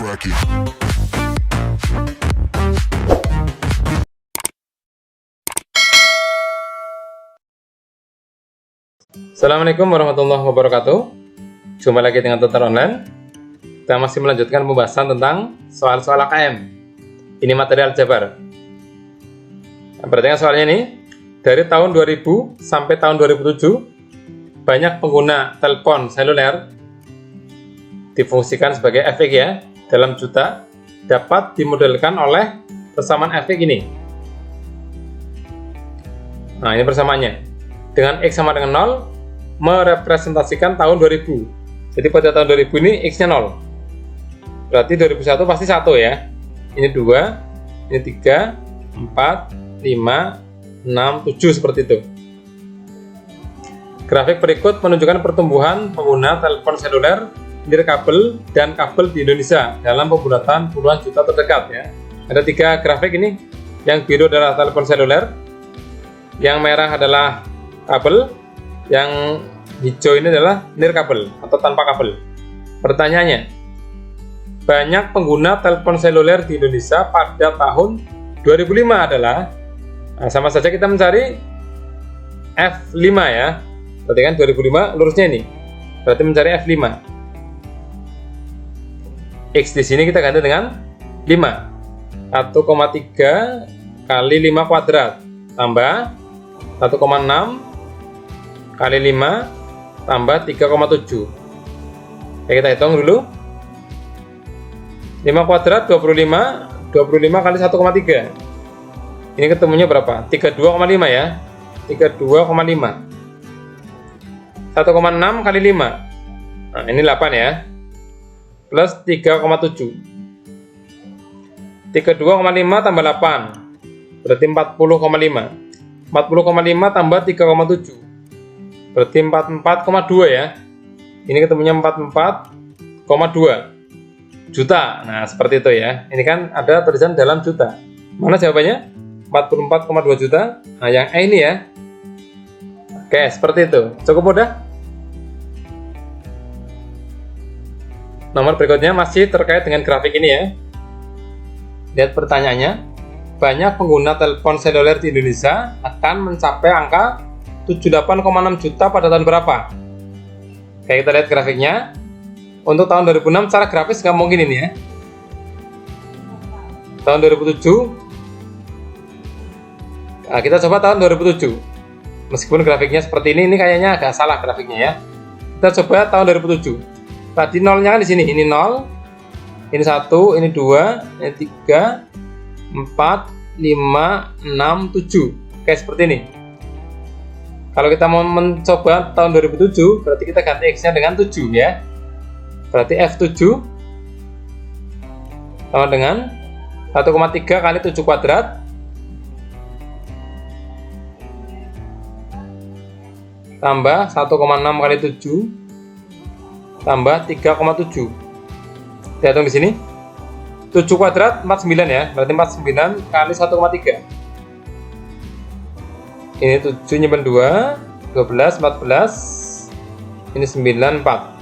crack it. Assalamualaikum warahmatullahi wabarakatuh. Jumpa lagi dengan Tutor Online. Kita masih melanjutkan pembahasan tentang soal-soal AKM. Ini materi aljabar. Nah, perhatikan soalnya ini. Dari tahun 2000 sampai tahun 2007, banyak pengguna telepon seluler difungsikan sebagai efek ya, dalam juta dapat dimodelkan oleh persamaan efek ini. Nah, ini persamaannya. Dengan X sama dengan 0 merepresentasikan tahun 2000. Jadi pada tahun 2000 ini X-nya 0. Berarti 2001 pasti 1 ya. Ini 2, ini 3, 4, 5, 6, 7 seperti itu. Grafik berikut menunjukkan pertumbuhan pengguna telepon seluler, nirkabel, dan kabel di Indonesia dalam pembuatan puluhan juta terdekat ya. Ada 3 grafik ini. Yang biru adalah telepon seluler, yang merah adalah kabel, yang hijau ini adalah nirkabel atau tanpa kabel. Pertanyaannya, banyak pengguna telepon seluler di Indonesia pada tahun 2005 adalah, nah, sama saja kita mencari F5 ya. Berarti kan 2005 lurusnya ini. Berarti mencari F5. X di sini kita ganti dengan 5. 1,3 kali 5 kuadrat tambah 1,6 kali 5 tambah 3,7. Oke, kita hitung dulu. 5 kuadrat 25, 25 kali 1,3. Ini ketemunya berapa? 32,5 ya. 32,5. 1,6 kali 5. Nah, ini 8 ya. Plus 3,7. 32,5 tambah 8. Berarti 40,5. 40,5 tambah 3,7. Berarti 44,2 ya. Ini ketemunya 44,2 juta. Nah, seperti itu ya. Ini kan ada tulisan dalam juta. Mana jawabannya? 44,2 juta. Nah, yang E ini ya. Oke, seperti itu. Cukup mudah. Nomor berikutnya masih terkait dengan grafik ini ya. Lihat pertanyaannya. Banyak pengguna telepon seluler di Indonesia akan mencapai angka 78,6 juta pada tahun berapa? Oke, kita lihat grafiknya. Untuk tahun 2006 secara grafis nggak mungkin ini ya. Tahun 2007. Nah, kita coba tahun 2007. Meskipun grafiknya seperti ini kayaknya agak salah grafiknya ya. Kita coba tahun 2007. Tadi nolnya kan di sini. Ini 0, ini 1, ini 2, ini 3, 4, 5, 6, 7. Oke, seperti ini. Kalau kita mau mencoba tahun 2007, berarti kita ganti X-nya dengan 7 ya. Berarti F7 sama dengan 1,3 kali 7 kuadrat tambah 1,6 kali 7 tambah 3,7. Kita hitung di sini. 7 kuadrat 49 ya. Berarti 49 kali 1,3. Ini 7 nyimpen 2, 12, 14. Ini 9, 4.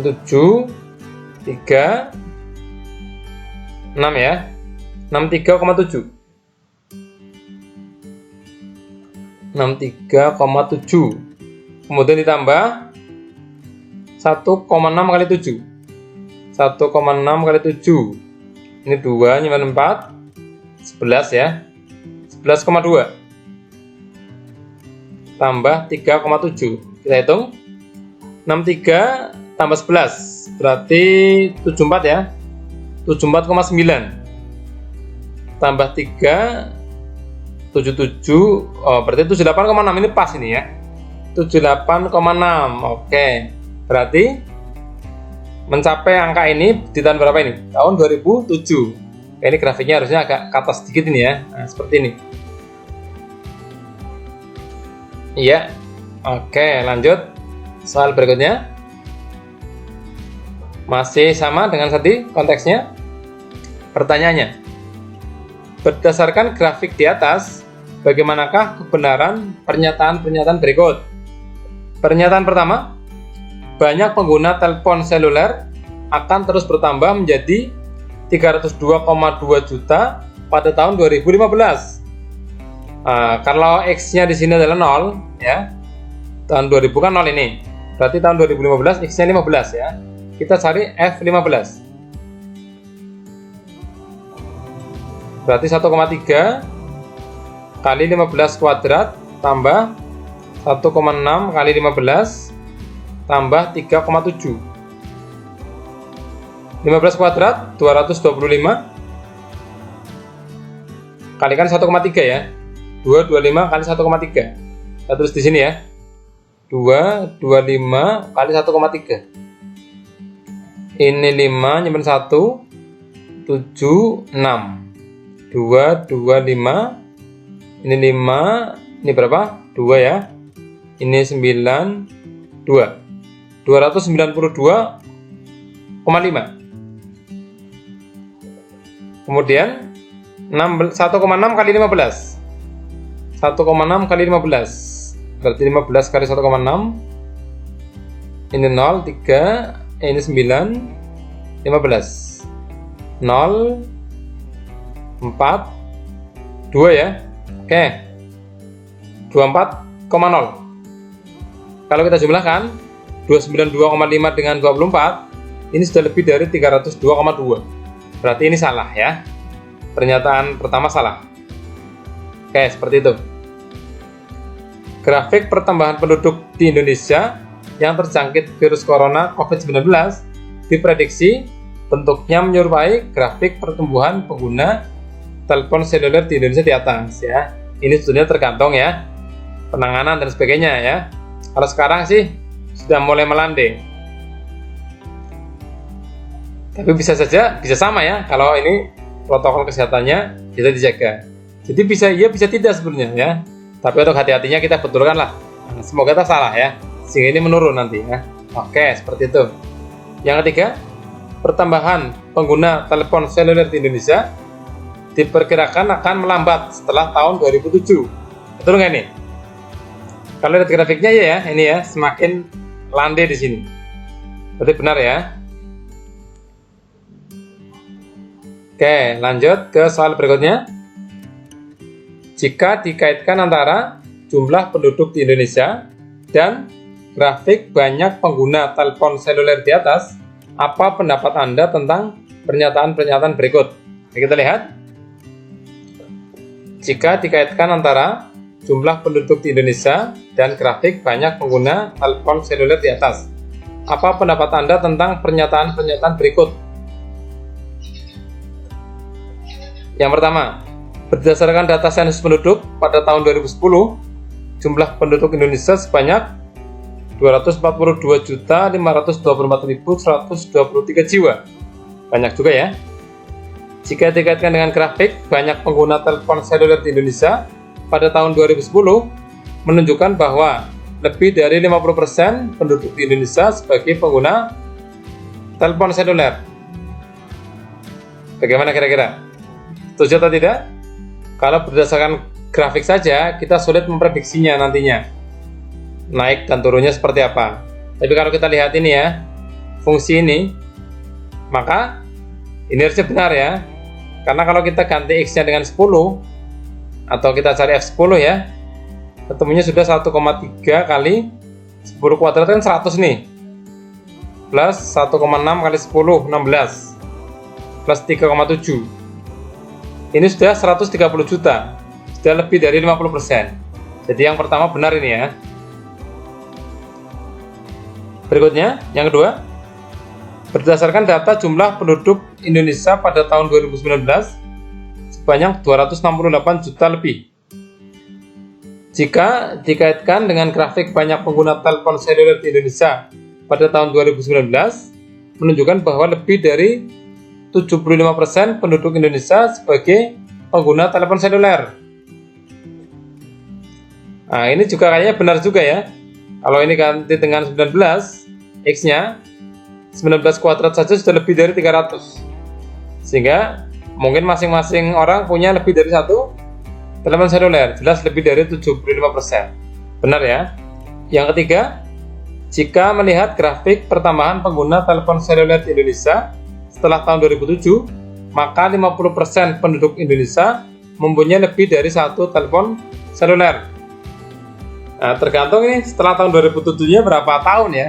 7, 3, 6 ya. 63,7. 63,7. Kemudian ditambah 1,6 kali 7. 1,6 kali 7. Ini 2 nyimpen 4. 11 ya. 11,2. Tambah 3,7. Kita hitung. 63 tambah 11 berarti 74 ya. 74,9 tambah 3 77. Oh, berarti 78,6. Ini pas ini ya. 78,6. Oke. Berarti mencapai angka ini di tahun berapa ini? Tahun 2007. Ini grafiknya harusnya agak ke atas sedikit ini ya. Nah, seperti ini. Iya. Oke, lanjut. Soal berikutnya. Masih sama dengan tadi konteksnya. Pertanyaannya, berdasarkan grafik di atas, bagaimanakah kebenaran pernyataan-pernyataan berikut? Pernyataan pertama, banyak pengguna telepon seluler akan terus bertambah menjadi 302,2 juta pada tahun 2015. Kalau X-nya di sini adalah 0 ya. Tahun 2000 kan 0 ini. Berarti tahun 2015 X-nya 15 ya. Kita cari F15. Berarti 1,3 kali 15 kuadrat tambah 1,6 kali 15 tambah 3,7. 15 kuadrat 225 kalikan 1,3 ya. 225 kali 1,3. Kita tulis di sini ya. 225 kali 1,3. Ini 5 nyimpen 1 7 6. 225. Ini 5, ini berapa? 2 ya. Ini 9 2. 292,5. Kemudian 1,6 kali 15. 1,6 kali 15. Berarti 15 kali 1,6. Ini 0, 3, ini 9, 15. 0, 4, 2 ya. Oke. 24,0. Kalau kita jumlahkan 292,5 dengan 24, ini sudah lebih dari 302,2. Berarti ini salah ya. Pernyataan pertama salah. Oke, seperti itu. Grafik pertambahan penduduk di Indonesia yang terjangkit virus corona COVID-19 diprediksi bentuknya menyerupai grafik pertumbuhan pengguna telepon seluler di Indonesia di atas ya. Ini sebetulnya tergantung ya penanganan dan sebagainya ya. Kalau sekarang sih sudah mulai melandai. Tapi bisa saja bisa sama ya kalau ini protokol kesehatannya bisa dijaga. Jadi bisa iya bisa tidak sebenarnya ya. Tapi untuk hati-hatinya kita betulkan lah. Nah, semoga kita salah ya. Sehingga ini menurun nanti ya. Oke, seperti itu. Yang ketiga, pertambahan pengguna telepon seluler di Indonesia diperkirakan akan melambat setelah tahun 2007. Betul nggak nih? Kalau lihat grafiknya ya, ini ya semakin landai di sini. Berarti benar ya. Oke, lanjut ke soal berikutnya. Jika dikaitkan antara jumlah penduduk di Indonesia dan grafik banyak pengguna telepon seluler di atas, apa pendapat Anda tentang pernyataan-pernyataan berikut? Kita lihat. Jika dikaitkan antara jumlah penduduk di Indonesia dan grafik banyak pengguna telepon seluler di atas, apa pendapat Anda tentang pernyataan-pernyataan berikut? Yang pertama, berdasarkan data sensus penduduk pada tahun 2010, jumlah penduduk Indonesia sebanyak 242.524.123 jiwa. Banyak juga ya. Jika dikaitkan dengan grafik banyak pengguna telepon seluler di Indonesia pada tahun 2010, menunjukkan bahwa lebih dari 50% penduduk di Indonesia sebagai pengguna telepon seluler. Bagaimana kira-kira? Setuju atau tidak? Kalau berdasarkan grafik saja, kita sulit memprediksinya nantinya. Naik dan turunnya seperti apa. Tapi kalau kita lihat ini ya, fungsi ini, maka ini harusnya benar ya. Karena kalau kita ganti X-nya dengan 10, atau kita cari F10 ya, ketemunya sudah 1,3 kali 10 kuadrat kan 100 nih. Plus 1,6 kali 10, 16. Plus 3,7. Ini sudah 130 juta, sudah lebih dari 50%. Jadi yang pertama benar ini ya. Berikutnya, yang kedua, berdasarkan data jumlah penduduk Indonesia pada tahun 2019 sebanyak 268 juta lebih. Jika dikaitkan dengan grafik banyak pengguna telepon seluler di Indonesia pada tahun 2019, menunjukkan bahwa lebih dari 75% penduduk Indonesia sebagai pengguna telepon seluler. Nah, ini juga kayaknya benar juga ya. Kalau ini ganti dengan 19, X-nya 19 kuadrat saja sudah lebih dari 300. Sehingga mungkin masing-masing orang punya lebih dari satu telepon seluler. Jelas lebih dari 75%. Benar ya. Yang ketiga, Jika melihat grafik pertambahan pengguna telepon seluler di Indonesia setelah tahun 2007, maka 50% penduduk Indonesia mempunyai lebih dari satu telepon seluler. Nah, tergantung ini setelah tahun 2007-nya berapa tahun ya.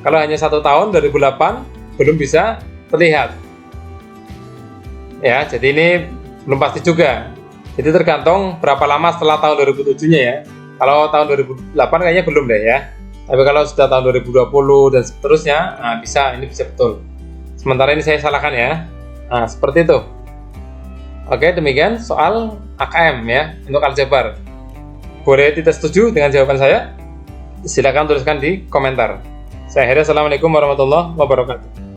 Kalau hanya 1 tahun, 2008, belum bisa terlihat. Ya, jadi ini belum pasti juga. Jadi tergantung berapa lama setelah tahun 2007-nya ya. Kalau tahun 2008 kayaknya belum deh ya. Tapi kalau sudah tahun 2020 dan seterusnya, nah ini bisa betul. Sementara ini saya salahkan ya. Nah, seperti itu. Oke, demikian soal AKM ya, untuk aljabar. Boleh tidak setuju dengan jawaban saya? Silakan tuliskan di komentar. Saya akhiri, assalamualaikum warahmatullahi wabarakatuh.